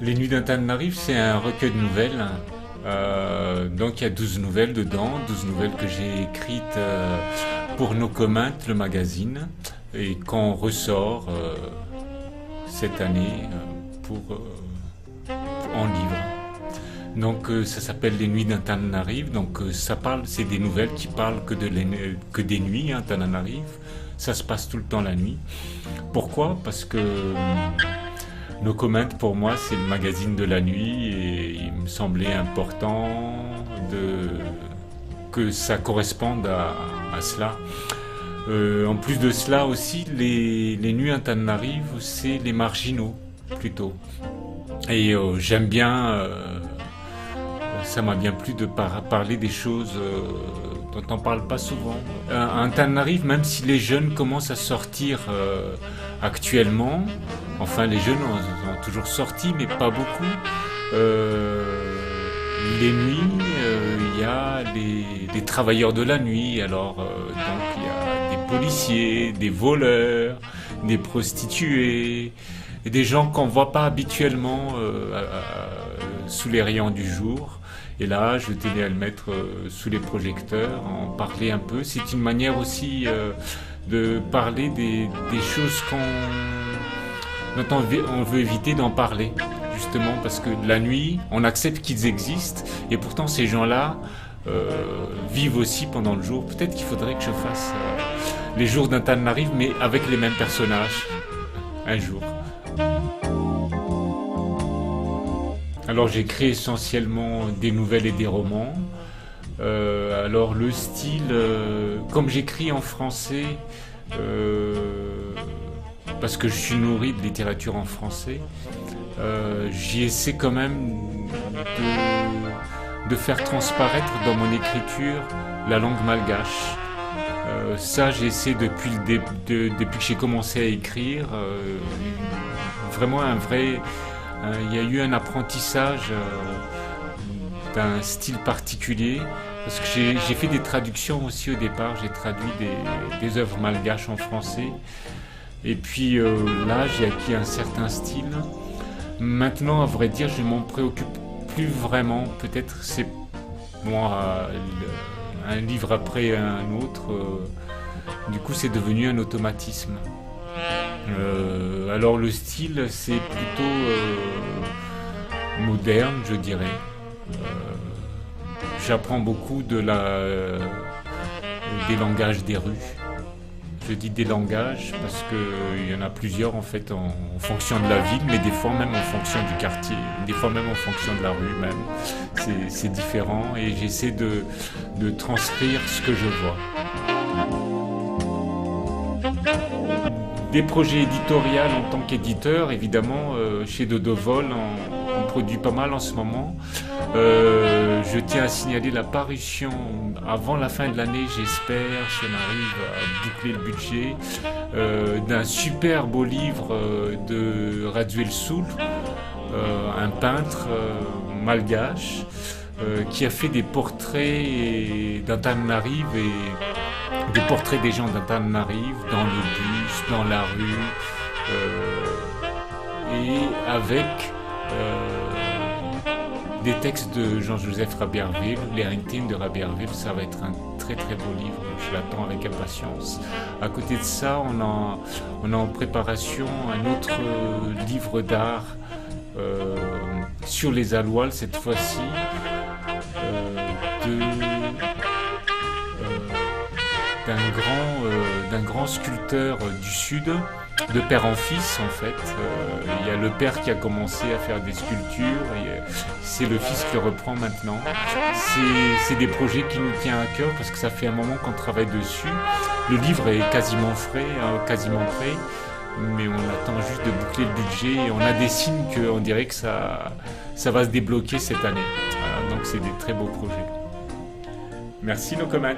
Les Nuits d'Antananarive, c'est un recueil de nouvelles. Donc il y a 12 nouvelles dedans, 12 nouvelles que j'ai écrites pour No Comment, le magazine, et qu'on ressort cette année en livre. Donc ça s'appelle Les Nuits d'Antananarive. Donc c'est des nouvelles qui parlent que des nuits à Antananarive. Ça se passe tout le temps la nuit. Pourquoi? Parce que No Comment, pour moi, c'est le magazine de la nuit et il me semblait important que ça corresponde à cela. En plus de cela aussi, les nuits à Antananarive, c'est les marginaux, plutôt. Et j'aime bien, ça m'a bien plu de parler des choses dont on ne parle pas souvent. À Antananarive, même si les jeunes commencent à sortir actuellement, enfin les jeunes ont toujours sorti, mais pas beaucoup. Les nuits, il y a les travailleurs de la nuit, alors donc il y a des policiers, des voleurs, des prostituées, et des gens qu'on ne voit pas habituellement sous les rayons du jour. Et là, je tenais à le mettre sous les projecteurs, en parler un peu. C'est une manière aussi de parler des choses dont on veut éviter d'en parler, justement, parce que la nuit, on accepte qu'ils existent, et pourtant ces gens-là vivent aussi pendant le jour. Peut-être qu'il faudrait que je fasse les jours d'Antananarive, mais avec les mêmes personnages, un jour. Alors j'écris essentiellement des nouvelles et des romans. Alors le style, comme j'écris en français, parce que je suis nourri de littérature en français, j'y essaie quand même de faire transparaître dans mon écriture la langue malgache. Ça j'essaie depuis que j'ai commencé à écrire, vraiment il y a eu un apprentissage d'un style particulier, parce que j'ai fait des traductions aussi au départ, j'ai traduit des œuvres malgaches en français, et puis là j'ai acquis un certain style. Maintenant, à vrai dire, je m'en préoccupe plus vraiment, peut-être c'est moi un livre après un autre, du coup c'est devenu un automatisme. Alors le style, c'est plutôt moderne, je dirais. J'apprends beaucoup des langages des rues. Je dis des langages parce qu'il y en a plusieurs en fait en fonction de la ville, mais des fois même en fonction du quartier, des fois même en fonction de la rue même. C'est différent et j'essaie de transcrire ce que je vois. Des projets éditoriaux en tant qu'éditeur, évidemment, chez Dodovol, on produit pas mal en ce moment. Je tiens à signaler la parution avant la fin de l'année, j'espère, si on arrive à boucler le budget, d'un super beau livre de Raduel Soul, un peintre malgache, qui a fait des portraits d'Antananarive et des portraits des gens d'Antananarive dans le bus, dans la rue, et avec des textes de Jean-Joseph Rabierville, les Ringtines de Rabierville. Ça va être un très très beau livre, je l'attends avec impatience. À côté de ça, on a en préparation un autre livre d'art sur les Aloals cette fois-ci, d'un grand sculpteur du Sud, de père en fils en fait. Il y a le père qui a commencé à faire des sculptures et c'est le fils qui le reprend maintenant. C'est des projets qui nous tiennent à cœur parce que ça fait un moment qu'on travaille dessus. Le livre est quasiment frais, quasiment prêt, mais on attend juste de boucler le budget et on a des signes qu'on dirait que ça va se débloquer cette année. Voilà, donc c'est des très beaux projets. Merci No Comment.